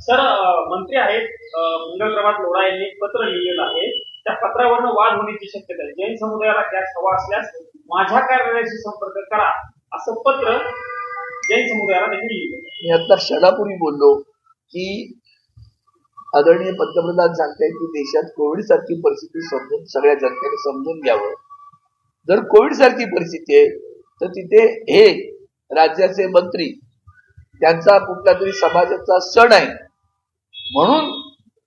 Sir, मंत्री आहेत मंगल प्रभात लोढा यांनी एक पत्र लिहिलेलं आहे. त्या पत्रावरनं वाद होण्याची शक्यता आहे. जैन समुदायाला गॅस हवा असल्यास माझ्या कार्यालयाशी संपर्क करा, असं पत्र जैन समुदायाला त्यांनी लिहिलं. मी आता क्षणापूर्वी बोललो की आदरणीय पंतप्रधान सांगतायत की देशात कोविड सारखी परिस्थिती समजून सगळ्या जनतेने समजून घ्यावं. जर कोविड सारखी परिस्थिती आहे तर तिथे हे राज्याचे मंत्री त्यांचा कुठला तरी समाजाचा सण आहे म्हणून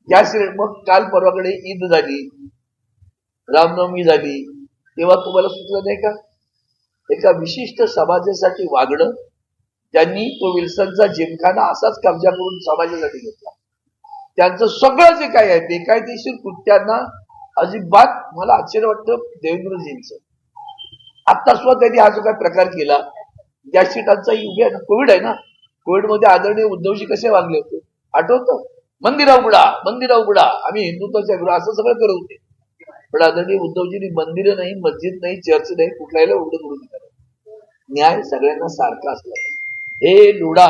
गॅस मग काल परवाकडे ईद झाली, रामनवमी झाली, तेव्हा तुम्हाला सुचलं नाही का एका विशिष्ट समाजासाठी वागणं. त्यांनी तो विल्सनचा जिमखाना असाच कब्जा करून समाजासाठी घेतला. त्यांचं सगळं जे काय आहे बेकायदेशीर कृत्यांना अजिबात मला आश्चर्य वाटतं देवेंद्रजींचं. आता सुद्धा त्यांनी हा जो काय प्रकार केला गॅसची टंचाई उभी आहे ना, कोविड आहे ना, कोविड मध्ये आदरणीय उद्धवजी कसे वागले होते आठवतं? मंदिरा उघडा, मंदिरा उघडा, आम्ही हिंदुत्वाच्या विरोधात असं सगळं करत होते. पण आदरणीय उद्धवजींनी मंदिरं नाही, मस्जिद नाही, चर्च नाही, कुठल्याला उघडून उघडून करा. न्याय सगळ्यांना सारखा असला. हे लोढा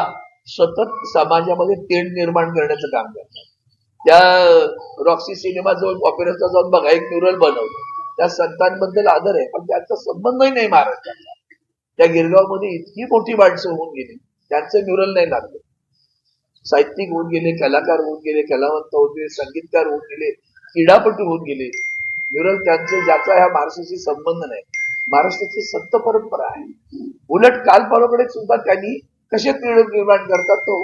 सतत समाजामध्ये तेढ निर्माण करण्याचं काम करतात. त्या रॉक्सी सिनेमा जवळ ऑपेराचा जाऊन बघा, एक म्युरल बनवलं. त्या संतांबद्दल आदर आहे पण त्याचा संबंधही नाही महाराष्ट्राचा. त्या गिरगावमध्ये इतकी मोठी माणसं होऊन गेली, त्यांचं म्युरल नाही लागलं. साहित्यिक होऊन गेले, कलाकार होऊन गेले, कलावंत होऊन गेले, संगीतकार होऊन गेले, क्रीडापटू होऊन गेले. म्युरल त्यांचं ज्याचा ह्या महाराष्ट्राशी संबंध नाही. महाराष्ट्राची सत्त परंपरा आहे. उलट काल परवाकडे सुद्धा त्यांनी कसे तीळ निर्माण करतात तो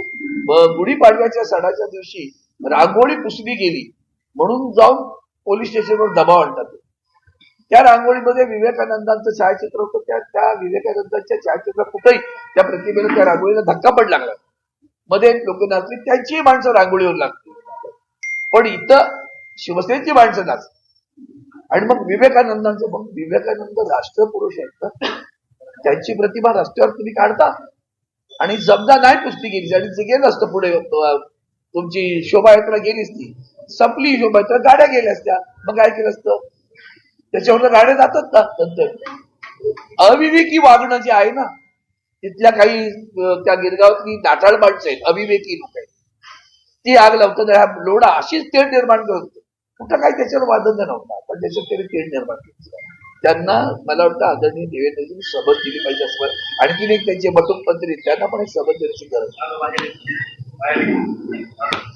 गुढीपाडव्याच्या सणाच्या दिवशी रांगोळी पुसली गेली म्हणून जाऊन पोलीस स्टेशनवर दबाव आणतात. त्या रांगोळीमध्ये विवेकानंदांचं छायाचित्र होतं. त्या विवेकानंदांच्या छायाचित्र कुठेही त्या प्रतिमेला त्या रांगोळीला धक्का पड लागला. मध्ये लोक नाचली, त्यांची माणसं रांगोळीवर लागली. पण इथं शिवसेनेची माणसं नाचली. आणि मग विवेकानंदांचं, मग विवेकानंद राष्ट्रपुरुष आहेत ना, त्यांची प्रतिमा रस्त्यावर तुम्ही काढता आणि समजा नाही पुसली गेली आणि जे गेलं असतं पुढे तुमची शोभायात्रा गेलीच ती संपली, शोभायात्रा गाड्या गेल्या असत्या, मग काय केलं असतं? त्याच्यावर गाड्या जातात ना नंतर. अविवेकी वागणं जे आहे ना, तिथल्या काही त्या गिरगावातली नाठाळ माणसं आहेत, अविवेकी लोक आहेत, ती आग लावतात. हा लोढा अशीच तेढ निर्माण करत. कुठं काही त्याच्यावर वादन नव्हता पण त्याच्यात त्यांनी तेढ निर्माण केली. त्यांना मला वाटतं आदरणीय देवेंद्रजींनी सबद दिली पाहिजे असं. आणखीन एक त्यांचे बटुक मंत्री त्यांना पण एक सबद देण्याची गरज.